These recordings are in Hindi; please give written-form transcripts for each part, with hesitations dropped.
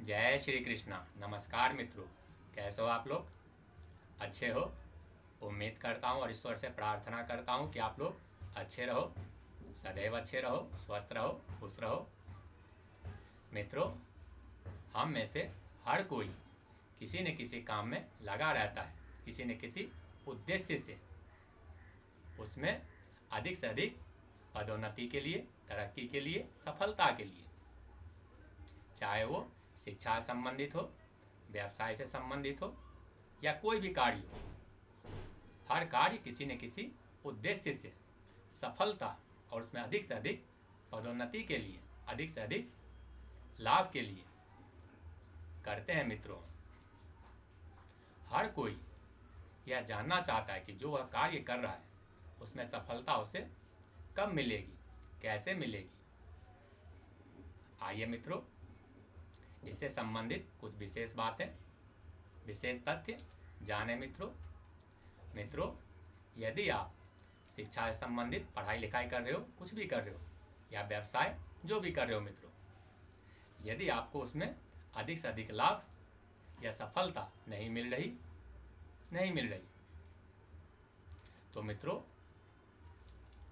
जय श्री कृष्णा। नमस्कार मित्रों, कैसे हो आप लोग? अच्छे हो? उम्मीद करता हूँ और ईश्वर से प्रार्थना करता हूँ कि आप लोग अच्छे रहो, सदैव अच्छे रहो, स्वस्थ रहो, खुश रहो। मित्रों, हम में से हर कोई किसी न किसी काम में लगा रहता है, किसी न किसी उद्देश्य से। उसमें अधिक से अधिक पदोन्नति के लिए, तरक्की के लिए, सफलता के लिए, चाहे वो शिक्षा से संबंधित हो, व्यवसाय से संबंधित हो या कोई भी कार्य हो, हर कार्य किसी न किसी उद्देश्य से सफलता और उसमें अधिक से अधिक पदोन्नति के लिए, अधिक से अधिक लाभ के लिए करते हैं। मित्रों, हर कोई यह जानना चाहता है कि जो वह कार्य कर रहा है उसमें सफलता उसे कब मिलेगी, कैसे मिलेगी। आइए मित्रों, इससे संबंधित कुछ विशेष बातें, विशेष तथ्य जाने। मित्रों, यदि आप शिक्षा से संबंधित पढ़ाई लिखाई कर रहे हो, कुछ भी कर रहे हो, या व्यवसाय जो भी कर रहे हो मित्रों, यदि आपको उसमें अधिक से अधिक लाभ या सफलता नहीं मिल रही, तो मित्रों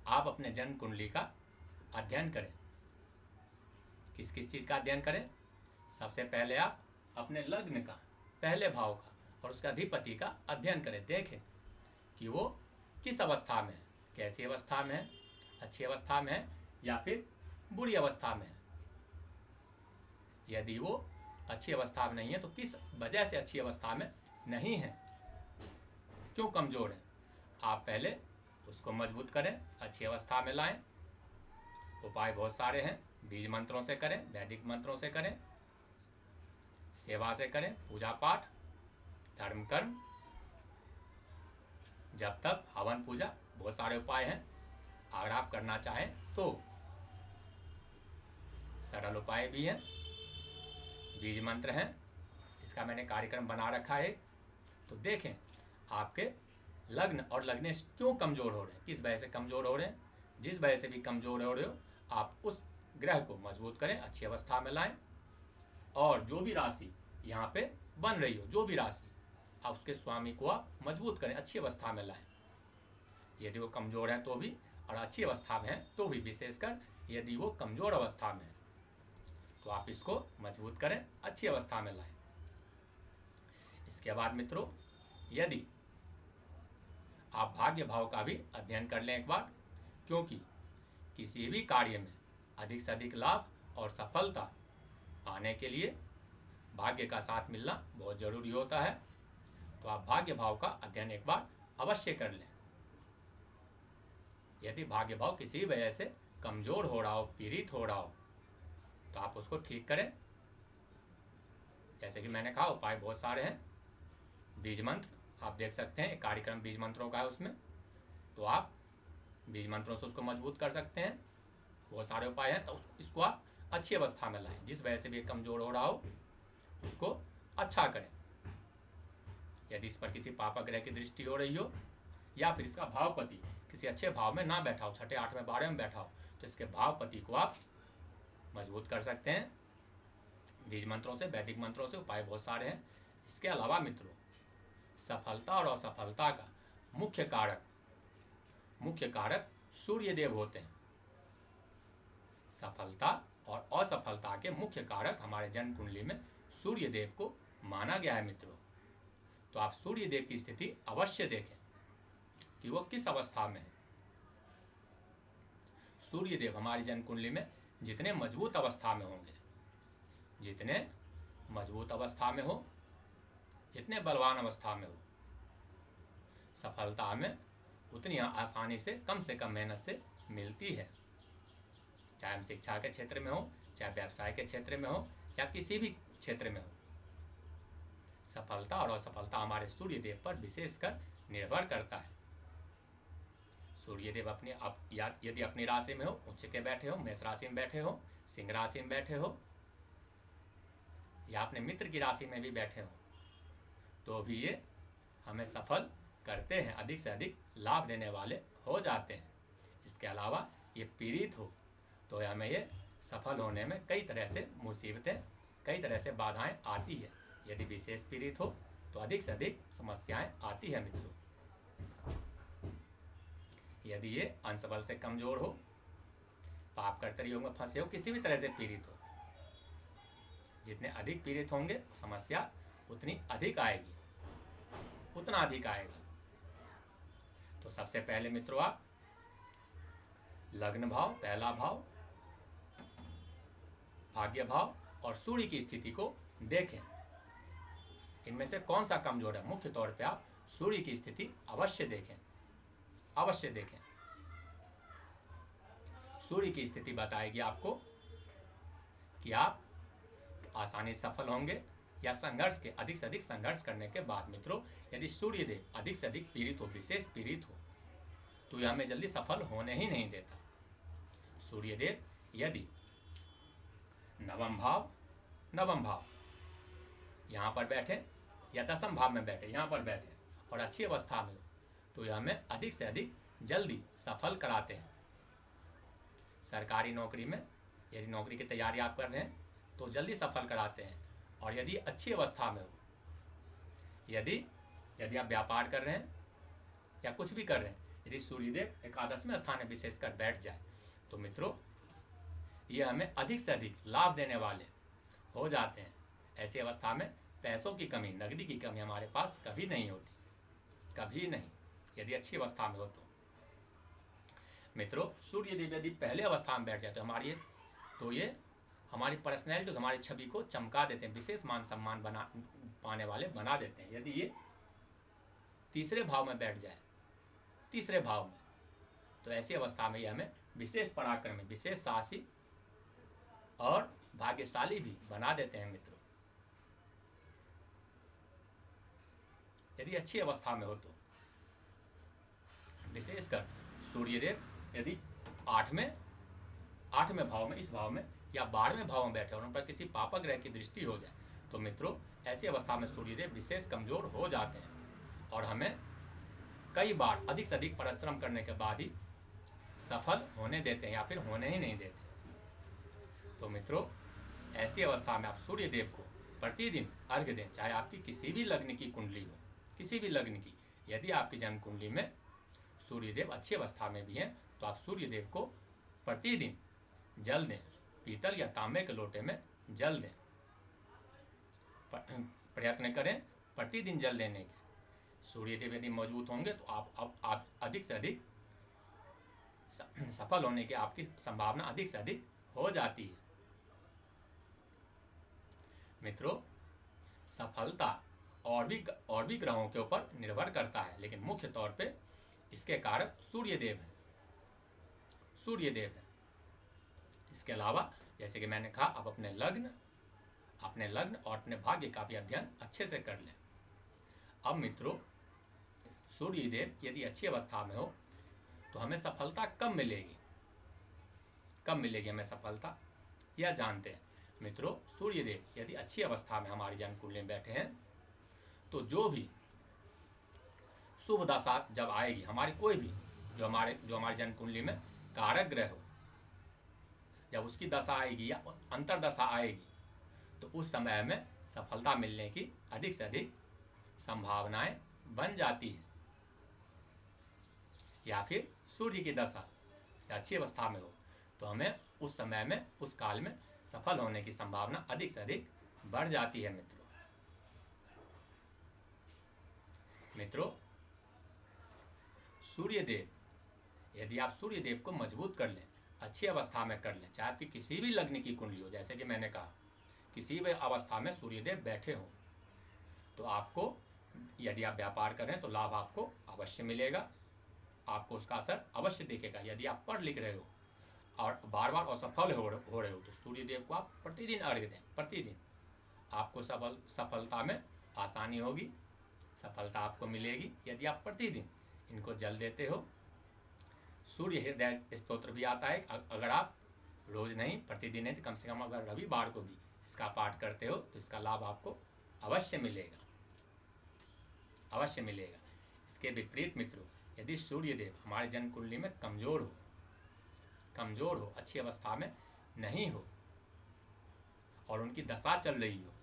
आप अपने जन्म कुंडली का अध्ययन करें। किस किस चीज़ का अध्ययन करें? सबसे पहले आप अपने लग्न का, पहले भाव का और उसका अधिपति का अध्ययन करें। देखें कि वो किस अवस्था में है, कैसी अवस्था में है, अच्छी अवस्था में है या फिर बुरी अवस्था में है। यदि वो अच्छी अवस्था में नहीं है तो किस वजह से अच्छी अवस्था में नहीं है, क्यों कमज़ोर है। आप पहले उसको मजबूत करें, अच्छी अवस्था में लाएं। उपाय बहुत सारे हैं, बीज मंत्रों से करें, वैदिक मंत्रों से करें, सेवा से करें, पूजा पाठ, धर्म कर्म, जब तक, हवन पूजा, बहुत सारे उपाय हैं। अगर आप करना चाहें तो सरल उपाय भी हैं, बीज मंत्र हैं, इसका मैंने कार्यक्रम बना रखा है। तो देखें आपके लग्न और लग्नेश क्यों कमज़ोर हो रहे हैं, किस वजह से कमज़ोर हो रहे हैं। जिस वजह से भी कमज़ोर हो रहे हो, आप उस ग्रह को मजबूत करें, अच्छी अवस्था में लाएं। और जो भी राशि यहाँ पे बन रही हो, जो भी राशि, आप उसके स्वामी को आप मजबूत करें, अच्छी अवस्था में लाएं। यदि वो कमज़ोर हैं तो भी, और अच्छी अवस्था में है तो भी, विशेषकर यदि वो कमज़ोर अवस्था में है तो आप इसको मजबूत करें, अच्छी अवस्था में लाएं। इसके बाद मित्रों, यदि आप भाग्य भाव का भी अध्ययन कर लें एक बार, क्योंकि किसी भी कार्य में अधिक से अधिक लाभ और सफलता पाने के लिए भाग्य का साथ मिलना बहुत ज़रूरी होता है। तो आप भाग्य भाव का अध्ययन एक बार अवश्य कर लें। यदि भाग्य भाव किसी वजह से कमज़ोर हो रहा हो, पीड़ित हो रहा हो, तो आप उसको ठीक करें। जैसे कि मैंने कहा, उपाय बहुत सारे हैं। बीज मंत्र आप देख सकते हैं, एक कार्यक्रम बीज मंत्रों का है, उसमें तो आप बीज मंत्रों से उसको मजबूत कर सकते हैं। बहुत सारे उपाय हैं, तो इसको आप अच्छी अवस्था में लाएं। जिस वजह से भी कमज़ोर हो रहा हो उसको अच्छा करें। यदि इस पर किसी पापा ग्रह की दृष्टि हो रही हो या फिर इसका भावपति किसी अच्छे भाव में ना बैठा हो, छठे, आठवें, 12वें में बैठा हो, तो इसके भावपति को आप मजबूत कर सकते हैं बीज मंत्रों से, वैदिक मंत्रों से। उपाय बहुत सारे हैं। इसके अलावा मित्रों, सफलता और असफलता का मुख्य कारक सूर्य देव होते हैं। सफलता और असफलता के मुख्य कारक हमारे जन्म कुंडली में सूर्य देव को माना गया है मित्रों। तो आप सूर्य देव की स्थिति अवश्य देखें कि वो किस अवस्था में है। सूर्य देव हमारी जन्म कुंडली में जितने मजबूत अवस्था में होंगे, जितने मजबूत अवस्था में हो, जितने बलवान अवस्था में हो, सफलता में उतनी आसानी से कम मेहनत से मिलती है। चाहे हम शिक्षा के क्षेत्र में हो, चाहे व्यवसाय के क्षेत्र में हो या किसी भी क्षेत्र में हो, सफलता और असफलता हमारे सूर्य देव पर विशेषकर निर्भर करता है। सूर्य देव यदि अपनी राशि में हो, उच्च के बैठे हो, मेष राशि में बैठे हो, सिंह राशि में बैठे हो या अपने मित्र की राशि में भी बैठे हो, तो भी ये हमें सफल करते हैं, अधिक से अधिक लाभ देने वाले हो जाते हैं। इसके अलावा ये पीड़ित हो तो हमें ये सफल होने में कई तरह से मुसीबतें, कई तरह से बाधाएं आती है। यदि विशेष पीड़ित हो तो अधिक से अधिक समस्याएं आती है मित्रों। यदि ये अंश बल से कमजोर हो, पाप कर्तव्यों में फंसे हो, किसी भी तरह से पीड़ित हो, जितने अधिक पीड़ित होंगे समस्या उतनी अधिक आएगी, उतना अधिक आएगा। तो सबसे पहले मित्रों आप लग्न भाव, पहला भाव, भाग्य भाव और सूर्य की स्थिति को देखें। इनमें से कौन सा कमजोर है? मुख्य तौर पे आप सूर्य की स्थिति अवश्य देखें, अवश्य देखें। सूर्य की स्थिति बताएगी आपको कि आप आसानी से सफल होंगे या संघर्ष के अधिक से अधिक संघर्ष करने के बाद। मित्रों, यदि सूर्य देव अधिक से अधिक पीड़ित हो, विशेष पीड़ित हो, तो यह हमें जल्दी सफल होने ही नहीं देता। सूर्य देव यदि नवम भाव यहाँ पर बैठे या दसम भाव में बैठे, यहाँ पर बैठे और अच्छी अवस्था में हो, तो यह हमें अधिक से अधिक जल्दी सफल कराते हैं। सरकारी नौकरी में यदि नौकरी की तैयारी आप कर रहे हैं तो जल्दी सफल कराते हैं। और यदि अच्छी अवस्था में हो, यदि आप व्यापार कर रहे हैं या कुछ भी कर रहे हैं, यदि सूर्यदेव एकादशवें स्थान में विशेषकर बैठ जाए तो मित्रों यह हमें अधिक से अधिक लाभ देने वाले हो जाते हैं। ऐसी अवस्था में पैसों की कमी, नकदी की कमी हमारे पास कभी नहीं होती, कभी नहीं, यदि अच्छी अवस्था में हो तो। मित्रों, सूर्यदेव यदि पहले अवस्था में बैठ जाए तो ये हमारी पर्सनैलिटी, हमारी छवि को चमका देते हैं, विशेष मान सम्मान पाने वाले बना देते हैं। यदि ये तीसरे भाव में बैठ जाए, तीसरे भाव में, तो ऐसी अवस्था में ये हमें विशेष पराक्रमी, विशेष साहसी और भाग्यशाली भी बना देते हैं मित्रों, यदि अच्छी अवस्था में हो तो। विशेषकर सूर्यदेव यदि आठवें भाव में, इस भाव में या 12वें भाव में बैठे और उन पर किसी पापक ग्रह की दृष्टि हो जाए तो मित्रों ऐसी अवस्था में सूर्यदेव विशेष कमजोर हो जाते हैं और हमें कई बार अधिक से अधिक परिश्रम करने के बाद ही सफल होने देते हैं या फिर होने ही नहीं देते। तो मित्रों, ऐसी अवस्था में आप सूर्यदेव को प्रतिदिन अर्घ्य दें, चाहे आपकी किसी भी लग्न की कुंडली हो, किसी भी लग्न की। यदि आपकी जन्म कुंडली में सूर्यदेव अच्छी अवस्था में भी हैं तो आप सूर्यदेव को प्रतिदिन जल दें, पीतल या तांबे के लोटे में जल दें, प्रयत्न करें प्रतिदिन जल देने के। सूर्यदेव यदि मजबूत होंगे तो आप अधिक से अधिक सफल होने की आपकी संभावना अधिक से अधिक हो जाती है। मित्रों, सफलता और भी ग्रहों के ऊपर निर्भर करता है, लेकिन मुख्य तौर पे इसके कारक सूर्यदेव हैं, सूर्यदेव है। इसके अलावा जैसे कि मैंने कहा, आप अपने लग्न और अपने भाग्य का भी अध्ययन अच्छे से कर लें। अब मित्रों, सूर्यदेव यदि अच्छी अवस्था में हो तो हमें सफलता कब मिलेगी, हमें सफलता, यह जानते हैं। मित्रों, सूर्यदेव यदि अच्छी अवस्था में हमारी जन्म कुंडली में बैठे हैं तो जो भी शुभ दशा जब आएगी हमारी, कोई भी जो हमारी जन्म कुंडली में कारक ग्रह हो, जब उसकी दशा आएगी या अंतर दशा आएगी तो उस समय में सफलता मिलने की अधिक से अधिक संभावनाएं बन जाती है। या फिर सूर्य की दशा अच्छी अवस्था में हो तो हमें उस समय में, उस काल में सफल होने की संभावना अधिक से अधिक बढ़ जाती है। मित्रों, सूर्यदेव यदि आप सूर्यदेव को मजबूत कर लें, अच्छी अवस्था में कर लें, चाहे आपकी किसी भी लग्न की कुंडली हो, जैसे कि मैंने कहा किसी भी अवस्था में सूर्यदेव बैठे हो, तो आपको, यदि आप व्यापार कर रहे हैं तो लाभ आपको अवश्य मिलेगा, आपको उसका असर अवश्य दिखेगा। यदि आप पढ़ लिख रहे हो और बार बार असफल हो रहे हो तो सूर्यदेव को आप प्रतिदिन अर्घ्य दें, प्रतिदिन आपको सफलता में आसानी होगी, सफलता आपको मिलेगी। यदि आप प्रतिदिन इनको जल देते हो, सूर्य हृदय स्तोत्र भी आता है, अगर आप रोज नहीं प्रतिदिन है तो कम से कम अगर रविवार को भी इसका पाठ करते हो तो इसका लाभ आपको अवश्य मिलेगा, अवश्य मिलेगा। इसके विपरीत मित्रों, यदि सूर्यदेव हमारे जन्म कुंडली में कमजोर हो, अच्छी अवस्था में नहीं हो और उनकी दशा चल रही हो,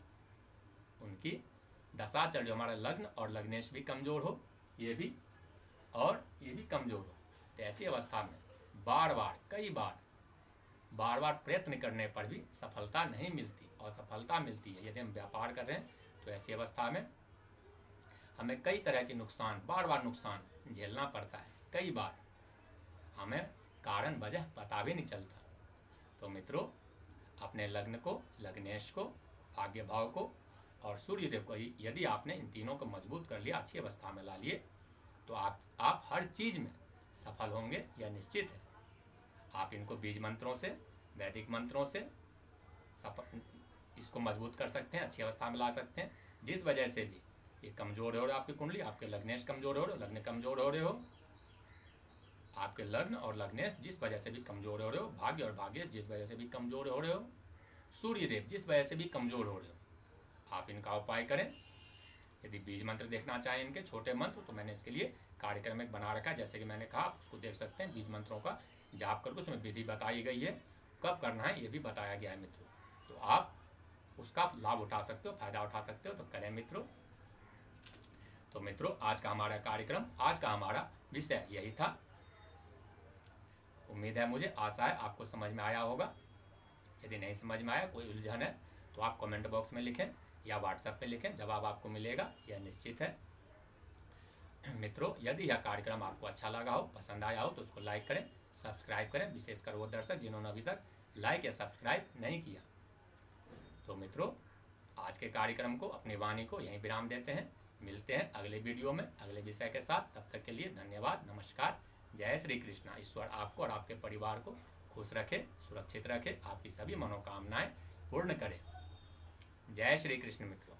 उनकी दशा चल रही हो, हमारा लग्न और लग्नेश भी कमज़ोर हो, ये भी कमज़ोर हो, तो ऐसी अवस्था में बार बार प्रयत्न करने पर भी सफलता नहीं मिलती, असफलता मिलती है। यदि हम व्यापार कर रहे हैं तो ऐसी अवस्था में हमें कई तरह के नुकसान, बार नुकसान झेलना पड़ता है, कई बार हमें कारण वजह पता भी नहीं चलता। तो मित्रों, अपने लग्न को, लग्नेश को, भाग्य भाव को और सूर्यदेव को, यदि आपने इन तीनों को मजबूत कर लिया, अच्छी अवस्था में ला लिए, तो आप हर चीज़ में सफल होंगे, यह निश्चित है। आप इनको बीज मंत्रों से, वैदिक मंत्रों से इसको मजबूत कर सकते हैं, अच्छी अवस्था में ला सकते हैं। जिस वजह से भी ये कमज़ोर हो रहे हो, आपकी कुंडली, आपके लग्नेश कमज़ोर हो रहे हो, लग्न कमज़ोर हो रहे हो, आपके लग्न और लग्नेश जिस वजह से भी कमज़ोर हो रहे हो, भाग्य और भाग्येश जिस वजह से भी कमज़ोर हो रहे हो, सूर्यदेव जिस वजह से भी कमज़ोर हो रहे हो, आप इनका उपाय करें। यदि बीज मंत्र देखना चाहें इनके छोटे मंत्र, तो मैंने इसके लिए कार्यक्रम एक बना रखा है, जैसे कि मैंने कहा, आप उसको देख सकते हैं। बीज मंत्रों का जाप करके उसमें विधि बताई गई है, कब करना है ये भी बताया गया है मित्रों, तो आप उसका लाभ उठा सकते हो, फायदा उठा सकते हो, तो करें मित्रों। तो मित्रों, आज का हमारा कार्यक्रम, आज का हमारा विषय यही था। उम्मीद है, मुझे आशा है आपको समझ में आया होगा। यदि नहीं समझ में आया, कोई उलझन है, तो आप कमेंट बॉक्स में लिखें या व्हाट्सएप पे लिखें, जवाब आपको मिलेगा, यह निश्चित है। मित्रों, यदि यह कार्यक्रम आपको अच्छा लगा हो, पसंद आया हो, तो उसको लाइक करें, सब्सक्राइब करें, विशेषकर वो दर्शक जिन्होंने अभी तक लाइक या सब्सक्राइब नहीं किया। तो मित्रों, आज के कार्यक्रम को, अपनी वाणी को यहीं विराम देते हैं। मिलते हैं अगले वीडियो में अगले विषय के साथ। तब तक के लिए धन्यवाद, नमस्कार, जय श्री कृष्णा। ईश्वर आपको और आपके परिवार को खुश रखे, सुरक्षित रखे, आपकी सभी मनोकामनाएं पूर्ण करे। जय श्री कृष्ण मित्रों।